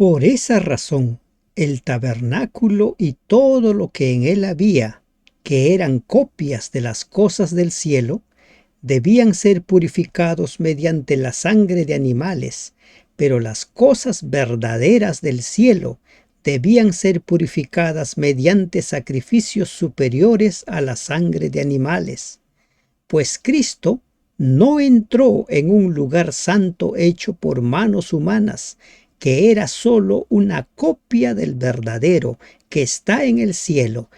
Por esa razón, el tabernáculo y todo lo que en él había, que eran copias de las cosas del cielo, debían ser purificados mediante la sangre de animales, pero las cosas verdaderas del cielo debían ser purificadas mediante sacrificios superiores a la sangre de animales. Pues Cristo no entró en un lugar santo hecho por manos humanas, que era sólo una copia del verdadero que está en el cielo.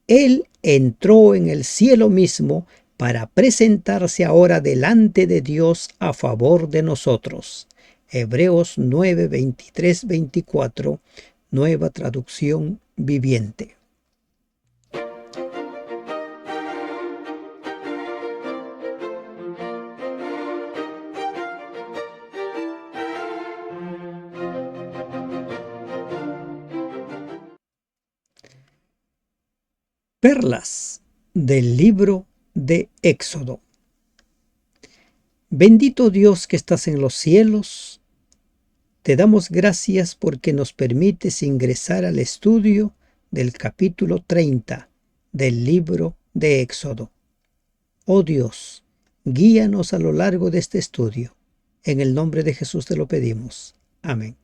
Él entró en el cielo mismo para presentarse ahora delante de Dios a favor de nosotros. Hebreos 9, 23, 24, Nueva Traducción Viviente. Perlas del libro de Éxodo. Bendito Dios que estás en los cielos, te damos gracias porque nos permites ingresar al estudio del capítulo 30 del libro de Éxodo. Oh Dios, guíanos a lo largo de este estudio. En el nombre de Jesús te lo pedimos. Amén.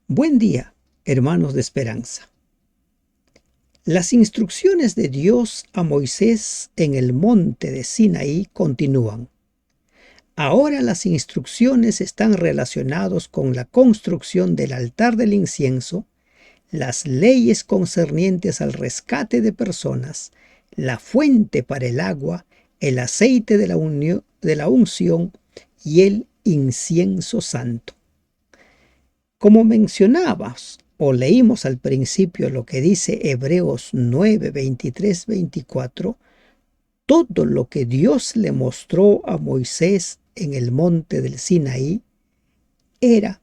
Buen día, hermanos de esperanza. Las instrucciones de Dios a Moisés en el monte de Sinaí continúan. Ahora las instrucciones están relacionadas con la construcción del altar del incienso, las leyes concernientes al rescate de personas, la fuente para el agua, el aceite de la unción y el incienso santo. Como mencionabas o leímos al principio lo que dice Hebreos 9, 23, 24, todo lo que Dios le mostró a Moisés en el monte del Sinaí era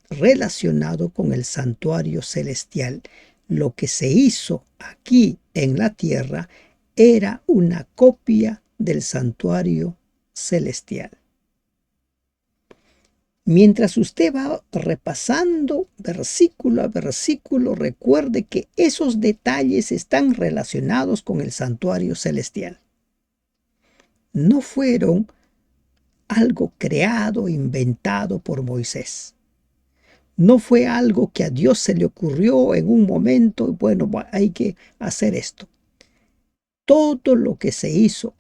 relacionado con el santuario celestial. Lo que se hizo aquí en la tierra era una copia del santuario celestial. Mientras usted va repasando versículo a versículo, recuerde que esos detalles están relacionados con el santuario celestial. No fueron algo creado, inventado por Moisés. No fue algo que a Dios se le ocurrió en un momento, bueno, hay que hacer esto. Todo lo que se hizo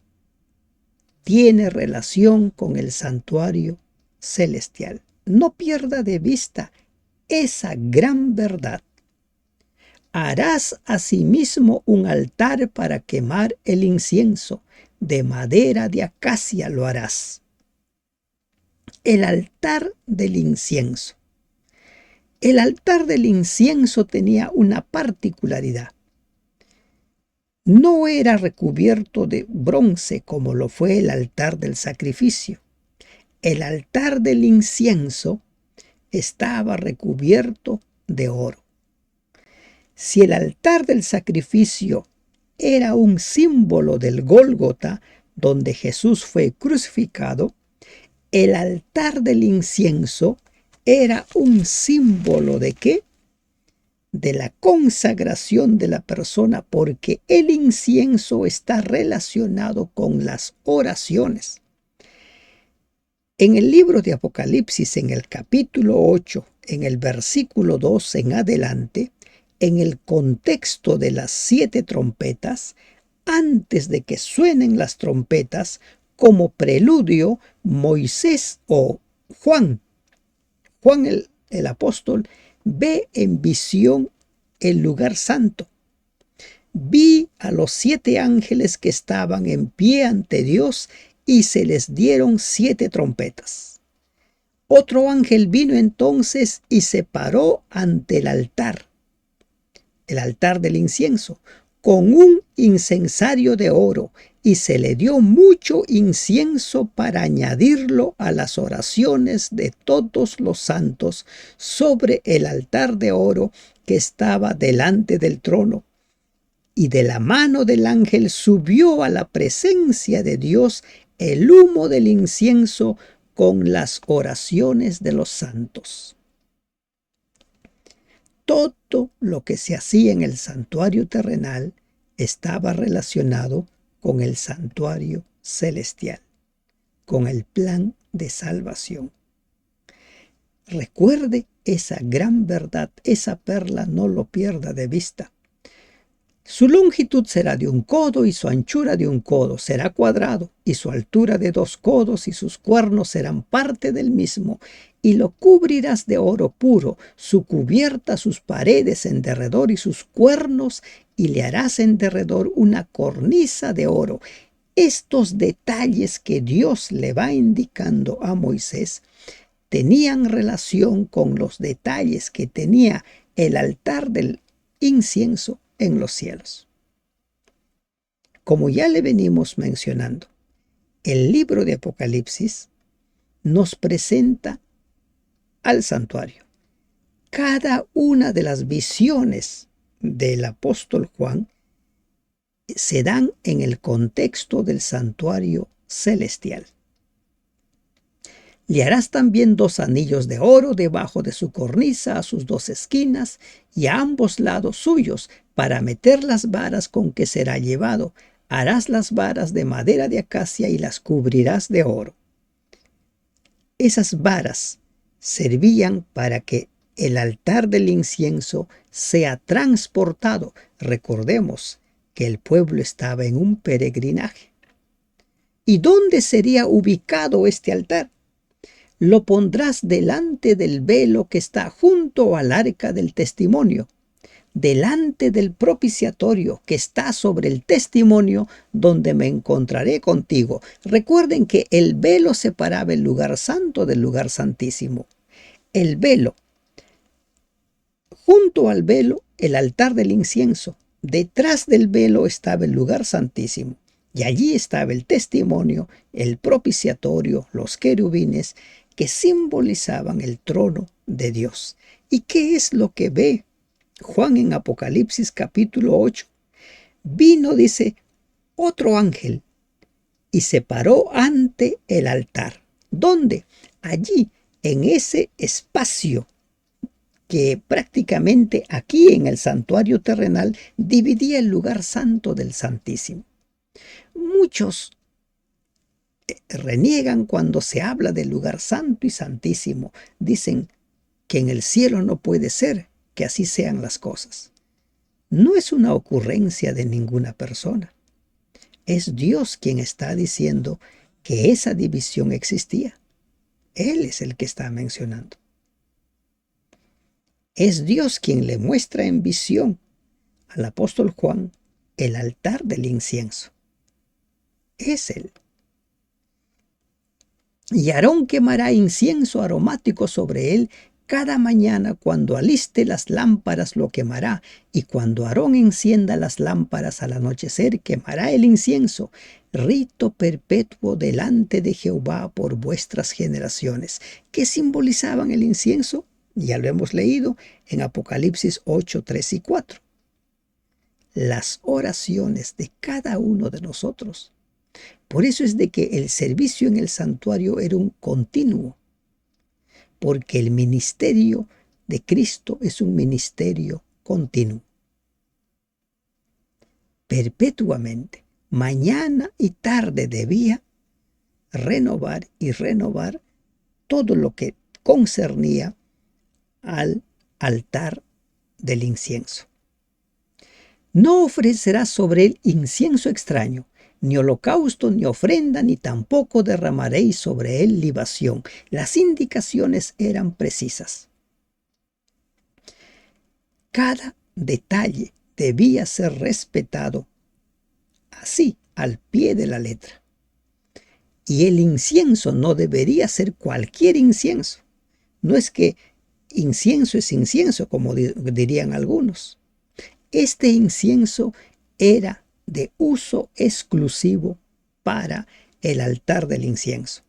tiene relación con el santuario celestial. No pierda de vista esa gran verdad. Harás asimismo un altar para quemar el incienso, de madera de acacia lo harás. El altar del incienso. El altar del incienso tenía una particularidad. No era recubierto de bronce como lo fue el altar del sacrificio. El altar del incienso estaba recubierto de oro. Si el altar del sacrificio era un símbolo del Gólgota, donde Jesús fue crucificado, el altar del incienso era un símbolo ¿de qué? De la consagración de la persona, porque el incienso está relacionado con las oraciones. En el libro de Apocalipsis, en el capítulo 8, en el versículo 2 en adelante, en el contexto de las 7 trompetas, antes de que suenen las trompetas, como preludio, Moisés o Juan el apóstol, ve en visión el lugar santo. Vi a los 7 ángeles que estaban en pie ante Dios y se les dieron 7 trompetas. Otro ángel vino entonces y se paró ante el altar del incienso, con un incensario de oro, y se le dio mucho incienso para añadirlo a las oraciones de todos los santos sobre el altar de oro que estaba delante del trono. Y de la mano del ángel subió a la presencia de Dios el humo del incienso con las oraciones de los santos. Todo lo que se hacía en el santuario terrenal estaba relacionado con el santuario celestial, con el plan de salvación. Recuerde esa gran verdad, esa perla no lo pierda de vista. Su longitud será de 1 codo y su anchura de 1 codo, será cuadrado, y su altura de 2 codos y sus cuernos serán parte del mismo, y lo cubrirás de oro puro, su cubierta, sus paredes en derredor y sus cuernos, y le harás en derredor una cornisa de oro. Estos detalles que Dios le va indicando a Moisés tenían relación con los detalles que tenía el altar del incienso en los cielos. Como ya le venimos mencionando, el libro de Apocalipsis nos presenta al santuario. Cada una de las visiones del apóstol Juan se dan en el contexto del santuario celestial. Le harás también 2 anillos de oro debajo de su cornisa a sus 2 esquinas y a ambos lados suyos para meter las varas con que será llevado. Harás las varas de madera de acacia y las cubrirás de oro. Esas varas servían para que el altar del incienso sea transportado. Recordemos que el pueblo estaba en un peregrinaje. ¿Y dónde sería ubicado este altar? Lo pondrás delante del velo que está junto al arca del testimonio, delante del propiciatorio que está sobre el testimonio, donde me encontraré contigo. Recuerden que el velo separaba el lugar santo del lugar santísimo. El velo, junto al velo, el altar del incienso. Detrás del velo estaba el lugar santísimo. Y allí estaba el testimonio, el propiciatorio, los querubines, que simbolizaban el trono de Dios. ¿Y qué es lo que ve Juan en Apocalipsis capítulo 8? Vino, dice, otro ángel y se paró ante el altar. ¿Dónde? Allí, en ese espacio que prácticamente aquí en el santuario terrenal dividía el lugar santo del santísimo. Muchos reniegan cuando se habla del lugar santo y santísimo. Dicen que en el cielo no puede ser que así sean las cosas. No es una ocurrencia de ninguna persona. Es Dios quien está diciendo que esa división existía. Él es el que está mencionando. Es Dios quien le muestra en visión al apóstol Juan el altar del incienso. Es Él. Y Aarón quemará incienso aromático sobre él cada mañana. Cuando aliste las lámparas lo quemará, y cuando Aarón encienda las lámparas al anochecer quemará el incienso, rito perpetuo delante de Jehová por vuestras generaciones. ¿Qué simbolizaban el incienso? Ya lo hemos leído en Apocalipsis 8, 3 y 4. Las oraciones de cada uno de nosotros. Por eso es de que el servicio en el santuario era un continuo, porque el ministerio de Cristo es un ministerio continuo. Perpetuamente, mañana y tarde debía renovar y renovar todo lo que concernía al altar del incienso. No ofrecerás sobre él incienso extraño, ni holocausto, ni ofrenda, ni tampoco derramaréis sobre él libación. Las indicaciones eran precisas. Cada detalle debía ser respetado así, al pie de la letra. Y el incienso no debería ser cualquier incienso. No es que incienso es incienso, como dirían algunos. Este incienso era de uso exclusivo para el altar del incienso.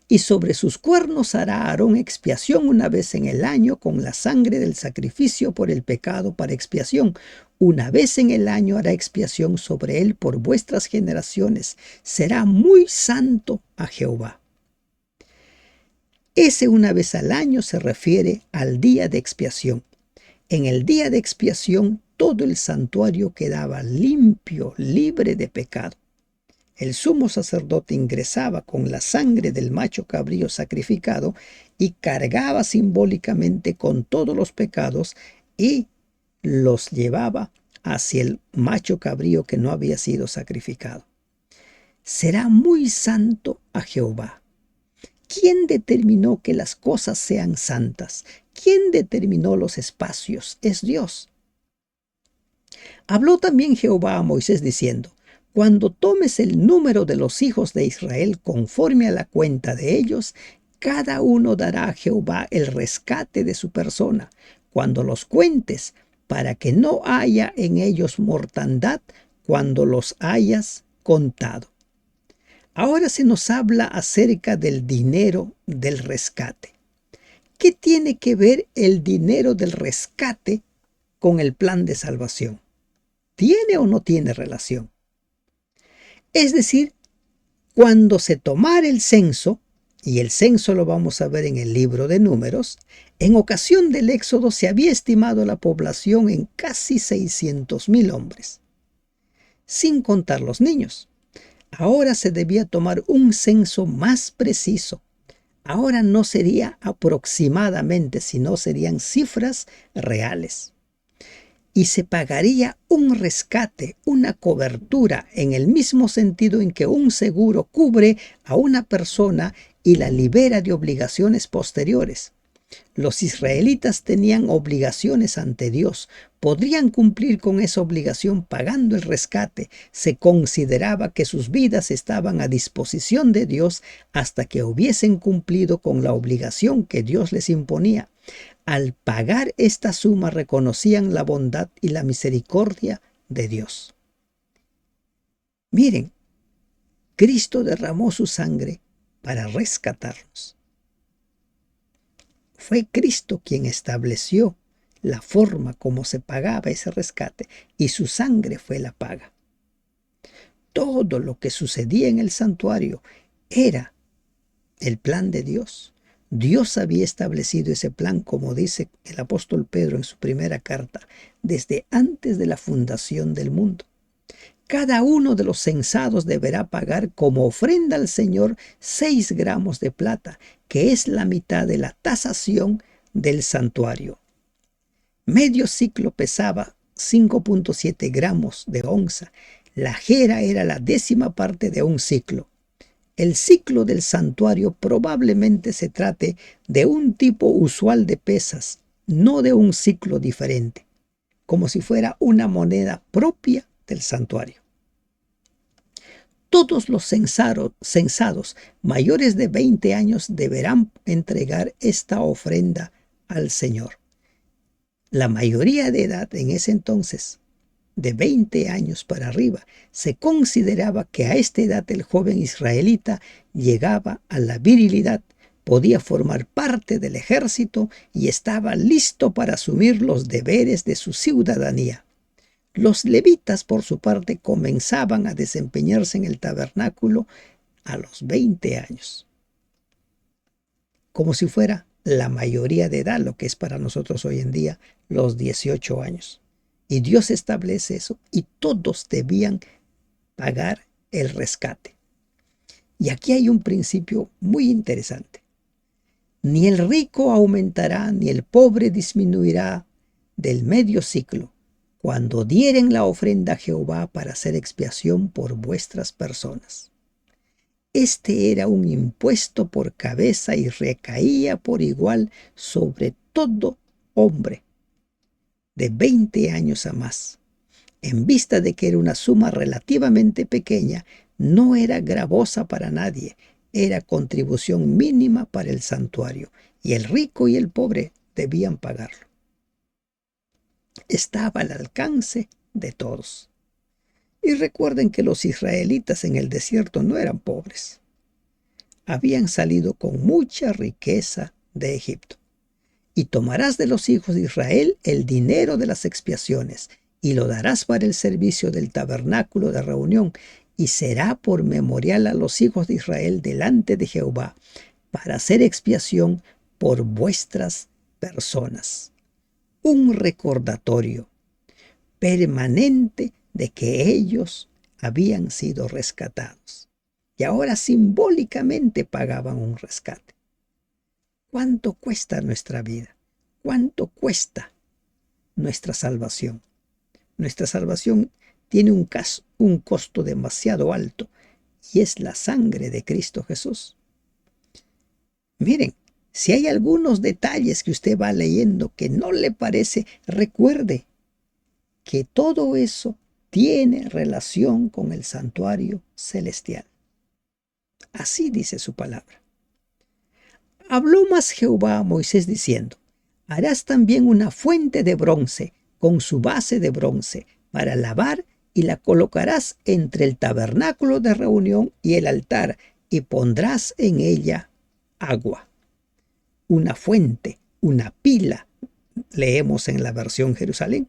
Y sobre sus cuernos hará Aarón expiación una vez en el año con la sangre del sacrificio por el pecado para expiación. Una vez en el año hará expiación sobre él por vuestras generaciones. Será muy santo a Jehová. Ese una vez al año se refiere al día de expiación. En el día de expiación, todo el santuario quedaba limpio, libre de pecado. El sumo sacerdote ingresaba con la sangre del macho cabrío sacrificado y cargaba simbólicamente con todos los pecados y los llevaba hacia el macho cabrío que no había sido sacrificado. Será muy santo a Jehová. ¿Quién determinó que las cosas sean santas? ¿Quién determinó los espacios? Es Dios. Habló también Jehová a Moisés diciendo: cuando tomes el número de los hijos de Israel conforme a la cuenta de ellos, cada uno dará a Jehová el rescate de su persona, cuando los cuentes, para que no haya en ellos mortandad cuando los hayas contado. Ahora se nos habla acerca del dinero del rescate. ¿Qué tiene que ver el dinero del rescate con el plan de salvación? ¿Tiene o no tiene relación? Es decir, cuando se tomara el censo, y el censo lo vamos a ver en el libro de Números, en ocasión del Éxodo se había estimado la población en casi 600,000 hombres, sin contar los niños. Ahora se debía tomar un censo más preciso. Ahora no sería aproximadamente, sino serían cifras reales. Y se pagaría un rescate, una cobertura, en el mismo sentido en que un seguro cubre a una persona y la libera de obligaciones posteriores. Los israelitas tenían obligaciones ante Dios. Podrían cumplir con esa obligación pagando el rescate. Se consideraba que sus vidas estaban a disposición de Dios hasta que hubiesen cumplido con la obligación que Dios les imponía. Al pagar esta suma reconocían la bondad y la misericordia de Dios. Miren, Cristo derramó su sangre para rescatarnos. Fue Cristo quien estableció la forma como se pagaba ese rescate y su sangre fue la paga. Todo lo que sucedía en el santuario era el plan de Dios. Dios había establecido ese plan, como dice el apóstol Pedro en su primera carta, desde antes de la fundación del mundo. Cada uno de los censados deberá pagar como ofrenda al Señor 6 gramos de plata, que es la mitad de la tasación del santuario. Medio ciclo pesaba 5.7 gramos de onza. La jera era la 10ª parte de un ciclo. El ciclo del santuario probablemente se trate de un tipo usual de pesas, no de un ciclo diferente, como si fuera una moneda propia del santuario. Todos los censados mayores de 20 años deberán entregar esta ofrenda al Señor. La mayoría de edad en ese entonces, de 20 años para arriba, se consideraba que a esta edad el joven israelita llegaba a la virilidad, podía formar parte del ejército y estaba listo para asumir los deberes de su ciudadanía. Los levitas, por su parte, comenzaban a desempeñarse en el tabernáculo a los 20 años, como si fuera la mayoría de edad, lo que es para nosotros hoy en día los 18 años. Y Dios establece eso y todos debían pagar el rescate. Y aquí hay un principio muy interesante. Ni el rico aumentará, ni el pobre disminuirá del medio ciclo, cuando dieren la ofrenda a Jehová para hacer expiación por vuestras personas. Este era un impuesto por cabeza y recaía por igual sobre todo hombre de 20 años a más. En vista de que era una suma relativamente pequeña, no era gravosa para nadie, era contribución mínima para el santuario, y el rico y el pobre debían pagarlo. Estaba al alcance de todos. Y recuerden que los israelitas en el desierto no eran pobres. Habían salido con mucha riqueza de Egipto. Y tomarás de los hijos de Israel el dinero de las expiaciones, y lo darás para el servicio del tabernáculo de reunión, y será por memorial a los hijos de Israel delante de Jehová, para hacer expiación por vuestras personas. un recordatorio permanente de que ellos habían sido rescatados y ahora simbólicamente pagaban un rescate. ¿Cuánto cuesta nuestra vida? ¿Cuánto cuesta nuestra salvación? Nuestra salvación tiene un costo demasiado alto y es la sangre de Cristo Jesús. Miren, si hay algunos detalles que usted va leyendo que no le parece, recuerde que todo eso tiene relación con el santuario celestial. Así dice su palabra. Habló más Jehová a Moisés diciendo: harás también una fuente de bronce con su base de bronce para lavar y la colocarás entre el tabernáculo de reunión y el altar y pondrás en ella agua. Una fuente, una pila, leemos en la versión Jerusalén.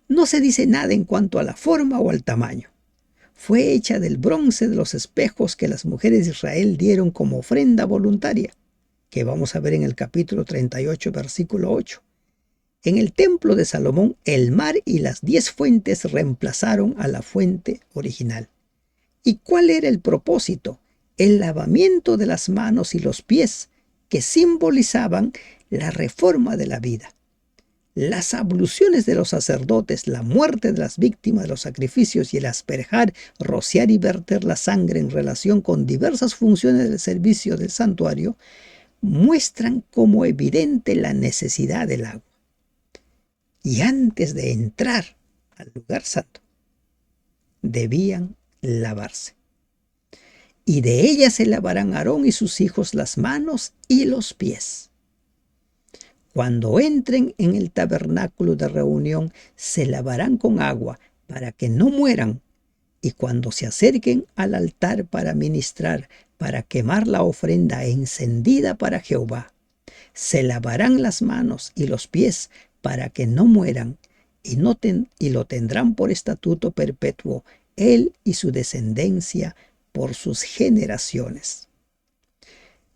No se dice nada en cuanto a la forma o al tamaño. Fue hecha del bronce de los espejos que las mujeres de Israel dieron como ofrenda voluntaria, que vamos a ver en el capítulo 38, versículo 8. En el templo de Salomón, el mar y las 10 fuentes reemplazaron a la fuente original. ¿Y cuál era el propósito? El lavamiento de las manos y los pies, que simbolizaban la reforma de la vida. Las abluciones de los sacerdotes, la muerte de las víctimas de los sacrificios y el asperjar, rociar y verter la sangre en relación con diversas funciones del servicio del santuario muestran como evidente la necesidad del agua. Y antes de entrar al lugar santo, debían lavarse. Y de ella se lavarán Aarón y sus hijos las manos y los pies. Cuando entren en el tabernáculo de reunión, se lavarán con agua para que no mueran. Y cuando se acerquen al altar para ministrar, para quemar la ofrenda encendida para Jehová, se lavarán las manos y los pies para que no mueran, y lo tendrán por estatuto perpetuo, él y su descendencia por sus generaciones.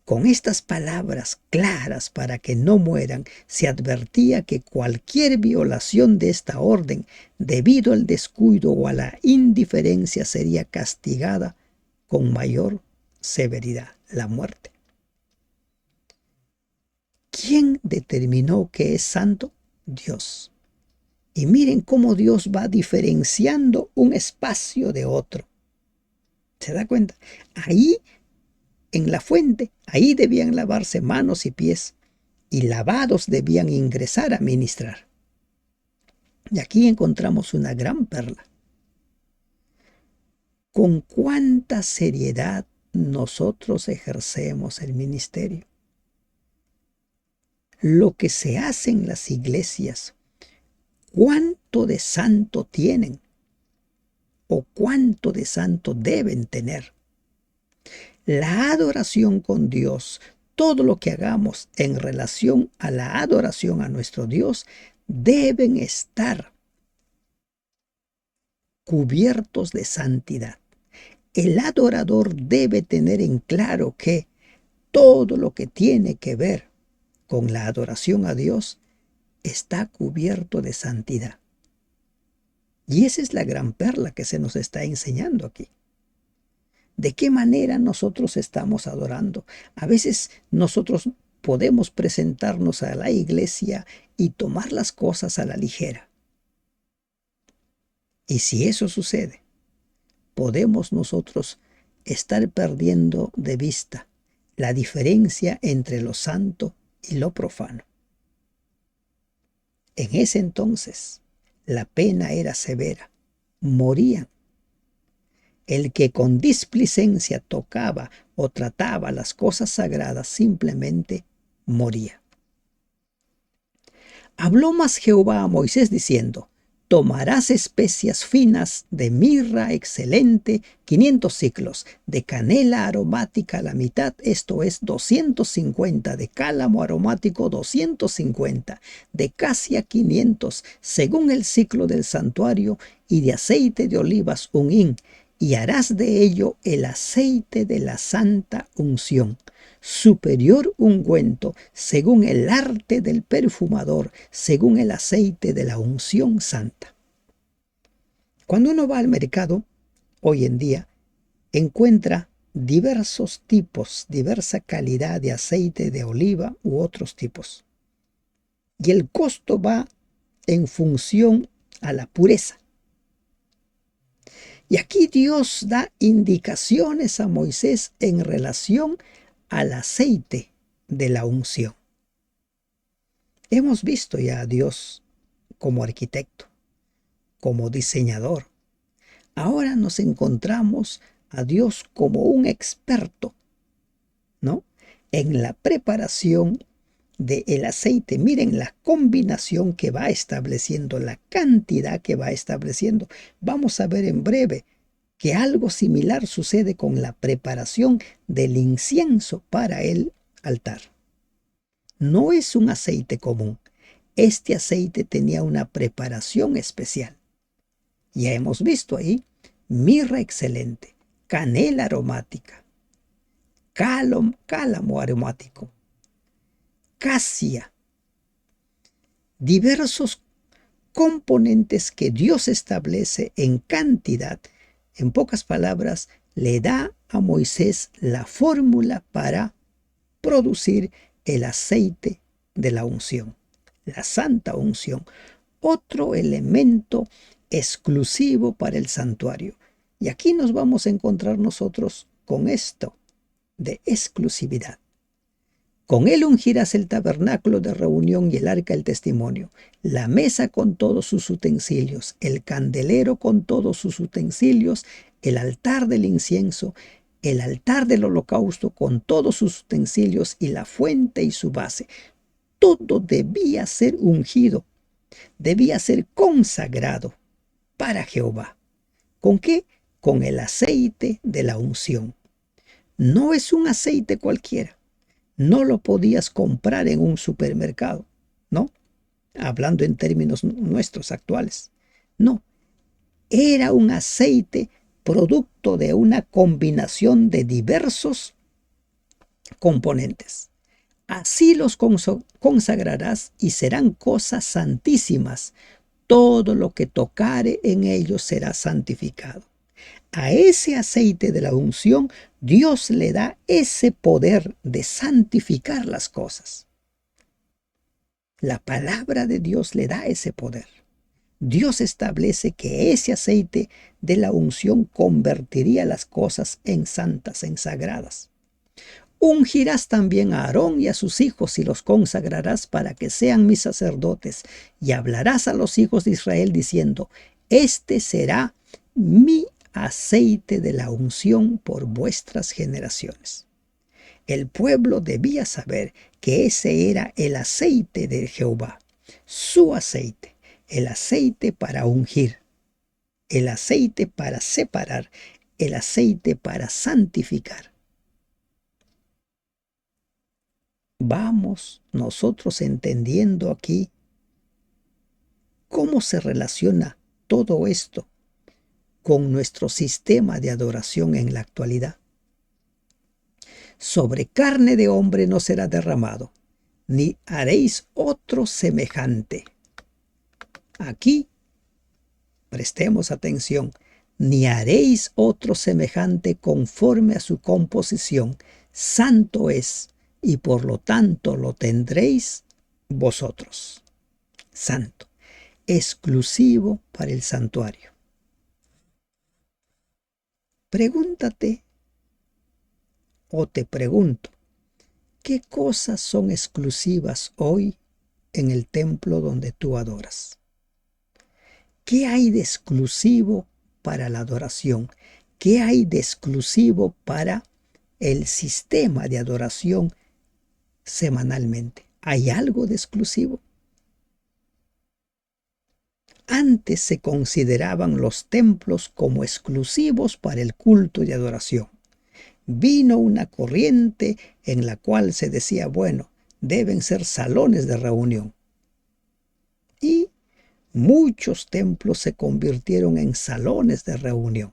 Con estas palabras claras para que no mueran, se advertía que cualquier violación de esta orden, debido al descuido o a la indiferencia, sería castigada con mayor severidad, la muerte. ¿Quién determinó que es santo? Dios. Y miren cómo Dios va diferenciando un espacio de otro. ¿Se da cuenta? Ahí en la fuente, ahí debían lavarse manos y pies, y lavados debían ingresar a ministrar. Y aquí encontramos una gran perla. ¿Con cuánta seriedad nosotros ejercemos el ministerio? Lo que se hace en las iglesias, ¿cuánto de santo tienen? ¿O cuánto de santo deben tener? La adoración con Dios, todo lo que hagamos en relación a la adoración a nuestro Dios, deben estar cubiertos de santidad. El adorador debe tener en claro que todo lo que tiene que ver con la adoración a Dios está cubierto de santidad. Y esa es la gran perla que se nos está enseñando aquí. ¿De qué manera nosotros estamos adorando? A veces nosotros podemos presentarnos a la iglesia y tomar las cosas a la ligera. Y si eso sucede, podemos nosotros estar perdiendo de vista la diferencia entre lo santo y lo profano. En ese entonces, la pena era severa. Morían. El que con displicencia tocaba o trataba las cosas sagradas simplemente moría. Habló más Jehová a Moisés diciendo: tomarás especias finas de mirra excelente, 500 siclos, de canela aromática la mitad, esto es 250, de cálamo aromático 250, de casia 500, según el ciclo del santuario, y de aceite de olivas 1 hin, y harás de ello el aceite de la santa unción. superior ungüento, según el arte del perfumador, según el aceite de la unción santa. Cuando uno va al mercado, hoy en día, encuentra diversos tipos, diversa calidad de aceite de oliva u otros tipos. Y el costo va en función a la pureza. Y aquí Dios da indicaciones a Moisés en relación al aceite de la unción. Hemos visto ya a Dios como arquitecto, como diseñador. Ahora nos encontramos a Dios como un experto, ¿no?, en la preparación del aceite. Miren la combinación que va estableciendo, la cantidad que va estableciendo. Vamos a ver en breve que algo similar sucede con la preparación del incienso para el altar. No es un aceite común. Este aceite tenía una preparación especial. Ya hemos visto ahí mirra excelente, canela aromática, cálamo aromático, casia, diversos componentes que Dios establece en cantidad. En pocas palabras, le da a Moisés la fórmula para producir el aceite de la unción, la santa unción, otro elemento exclusivo para el santuario. Y aquí nos vamos a encontrar nosotros con esto de exclusividad. Con él ungirás el tabernáculo de reunión y el arca del testimonio, la mesa con todos sus utensilios, el candelero con todos sus utensilios, el altar del incienso, el altar del holocausto con todos sus utensilios y la fuente y su base. Todo debía ser ungido, debía ser consagrado para Jehová. ¿Con qué? Con el aceite de la unción. No es un aceite cualquiera. No lo podías comprar en un supermercado, ¿no? Hablando en términos nuestros actuales. No, era un aceite producto de una combinación de diversos componentes. Así los consagrarás y serán cosas santísimas. Todo lo que tocare en ellos será santificado. A ese aceite de la unción, Dios le da ese poder de santificar las cosas. La palabra de Dios le da ese poder. Dios establece que ese aceite de la unción convertiría las cosas en santas, en sagradas. Ungirás también a Aarón y a sus hijos y los consagrarás para que sean mis sacerdotes, y hablarás a los hijos de Israel diciendo: este será mi aceite de la unción por vuestras generaciones. El pueblo debía saber que ese era el aceite de Jehová, su aceite, el aceite para ungir, el aceite para separar, el aceite para santificar. Vamos nosotros entendiendo aquí cómo se relaciona todo esto con nuestro sistema de adoración en la actualidad. Sobre carne de hombre no será derramado, ni haréis otro semejante. Aquí, prestemos atención, ni haréis otro semejante conforme a su composición. Santo es, y por lo tanto lo tendréis vosotros. Santo, exclusivo para el santuario. Pregúntate, o te pregunto, ¿qué cosas son exclusivas hoy en el templo donde tú adoras? ¿Qué hay de exclusivo para la adoración? ¿Qué hay de exclusivo para el sistema de adoración semanalmente? ¿Hay algo de exclusivo? Antes se consideraban los templos como exclusivos para el culto y adoración. Vino una corriente en la cual se decía, bueno, deben ser salones de reunión. Y muchos templos se convirtieron en salones de reunión.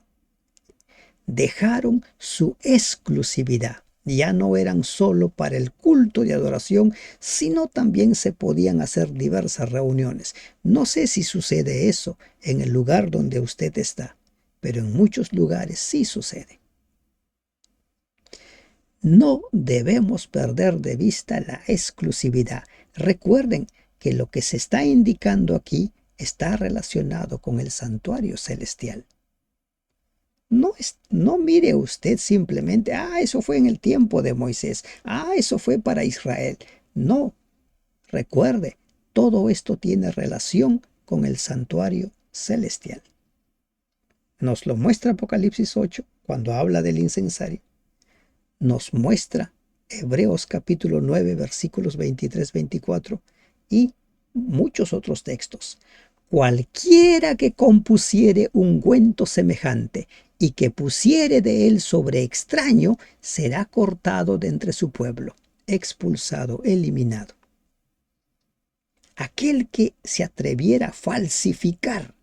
Dejaron su exclusividad. Ya no eran solo para el culto de adoración, sino también se podían hacer diversas reuniones. No sé si sucede eso en el lugar donde usted está, pero en muchos lugares sí sucede. No debemos perder de vista la exclusividad. Recuerden que lo que se está indicando aquí está relacionado con el santuario celestial. No mire usted simplemente, eso fue en el tiempo de Moisés, eso fue para Israel. No, recuerde, todo esto tiene relación con el santuario celestial. Nos lo muestra Apocalipsis 8 cuando habla del incensario. Nos muestra Hebreos capítulo 9 versículos 23-24 y muchos otros textos. Cualquiera que compusiere ungüento semejante y que pusiere de él sobre extraño, será cortado de entre su pueblo, expulsado, eliminado. Aquel que se atreviera a falsificar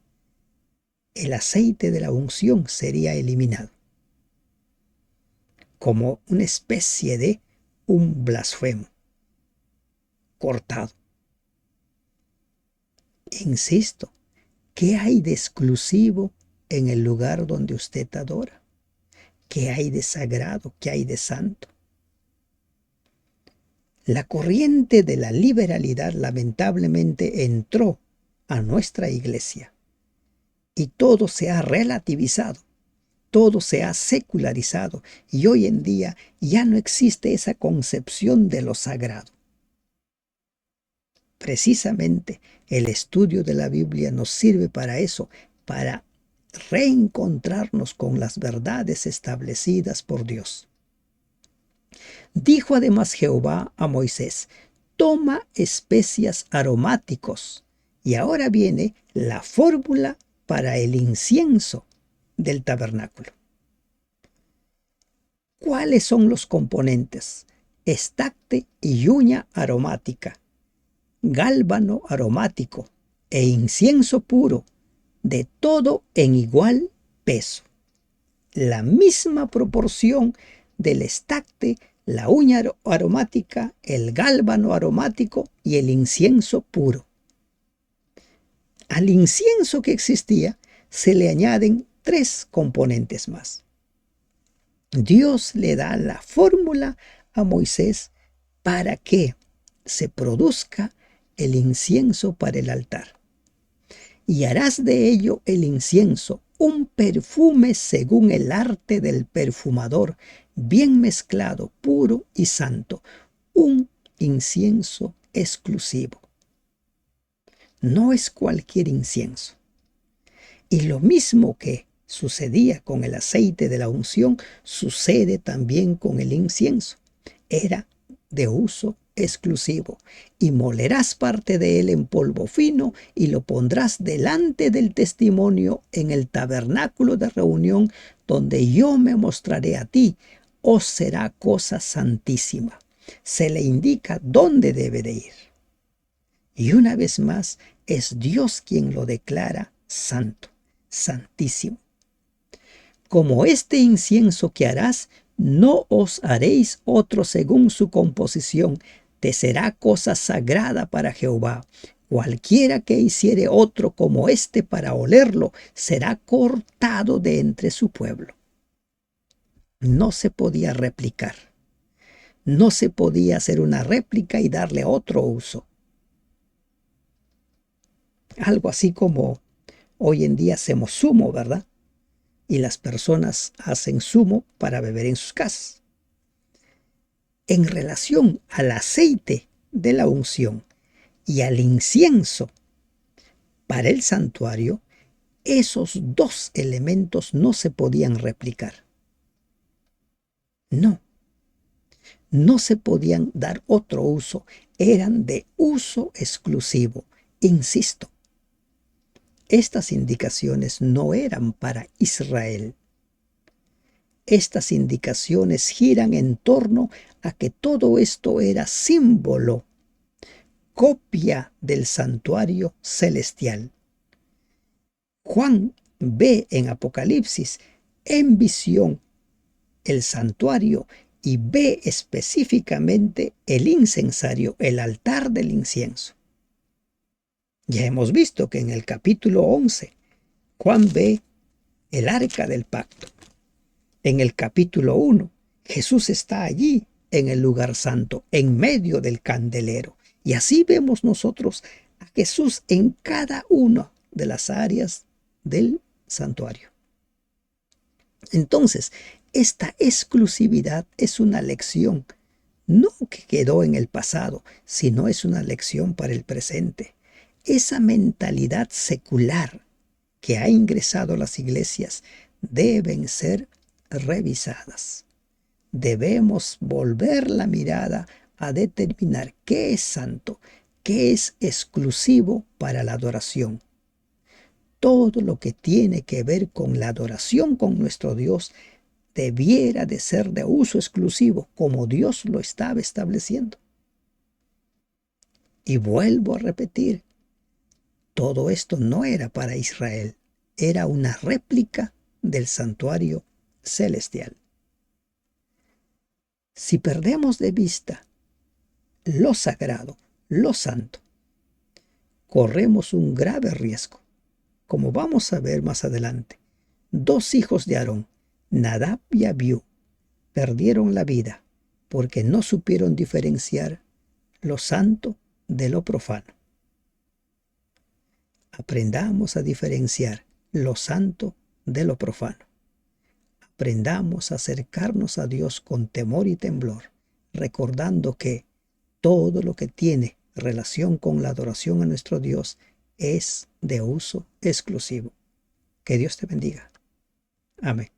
el aceite de la unción sería eliminado, como una especie de un blasfemo, cortado. Insisto, ¿qué hay de exclusivo en el lugar donde usted adora? ¿Qué hay de sagrado? ¿Qué hay de santo? La corriente de la liberalidad lamentablemente entró a nuestra iglesia y todo se ha relativizado, todo se ha secularizado y hoy en día ya no existe esa concepción de lo sagrado. Precisamente el estudio de la Biblia nos sirve para eso, para reencontrarnos con las verdades establecidas por Dios. Dijo además Jehová a Moisés: toma especias aromáticos. Y ahora viene la fórmula para el incienso del tabernáculo. ¿Cuáles son los componentes? Estacte y uña aromática, gálbano aromático e incienso puro, de todo en igual peso. La misma proporción del estacte, la uña aromática, el gálbano aromático y el incienso puro. Al incienso que existía se le añaden 3 componentes más. Dios le da la fórmula a Moisés para que se produzca el incienso para el altar. Y harás de ello el incienso un perfume según el arte del perfumador, bien mezclado, puro y santo, un incienso exclusivo. No es cualquier incienso. Y lo mismo que sucedía con el aceite de la unción, sucede también con el incienso. Era de uso exclusivo, y molerás parte de él en polvo fino y lo pondrás delante del testimonio en el tabernáculo de reunión donde yo me mostraré a ti. Os será cosa santísima. Se le indica dónde debe de ir. Y una vez más es Dios quien lo declara santo, santísimo. Como este incienso que harás, no os haréis otro según su composición, te será cosa sagrada para Jehová. Cualquiera que hiciere otro como este para olerlo, será cortado de entre su pueblo. No se podía replicar. No se podía hacer una réplica y darle otro uso. Algo así como hoy en día hacemos zumo, ¿verdad? Y las personas hacen zumo para beber en sus casas. En relación al aceite de la unción y al incienso para el santuario, esos 2 elementos no se podían replicar. No se podían dar otro uso, eran de uso exclusivo. Insisto, estas indicaciones no eran para Israel. Estas indicaciones giran en torno a que todo esto era símbolo, copia del santuario celestial. Juan ve en Apocalipsis, en visión, el santuario y ve específicamente el incensario, el altar del incienso. Ya hemos visto que en el capítulo 11, Juan ve el arca del pacto. En el capítulo 1, Jesús está allí en el lugar santo, en medio del candelero. Y así vemos nosotros a Jesús en cada una de las áreas del santuario. Entonces, esta exclusividad es una lección, no que quedó en el pasado, sino es una lección para el presente. Esa mentalidad secular que ha ingresado a las iglesias deben ser revisadas. Debemos volver la mirada a determinar qué es santo, qué es exclusivo para la adoración. Todo lo que tiene que ver con la adoración con nuestro Dios debiera de ser de uso exclusivo, como Dios lo estaba estableciendo. Y vuelvo a repetir, todo esto no era para Israel, era una réplica del santuario celestial. Si perdemos de vista lo sagrado, lo santo, corremos un grave riesgo. Como vamos a ver más adelante, 2 hijos de Aarón, Nadab y Abiú, perdieron la vida porque no supieron diferenciar lo santo de lo profano. Aprendamos a diferenciar lo santo de lo profano. Aprendamos a acercarnos a Dios con temor y temblor, recordando que todo lo que tiene relación con la adoración a nuestro Dios es de uso exclusivo. Que Dios te bendiga. Amén.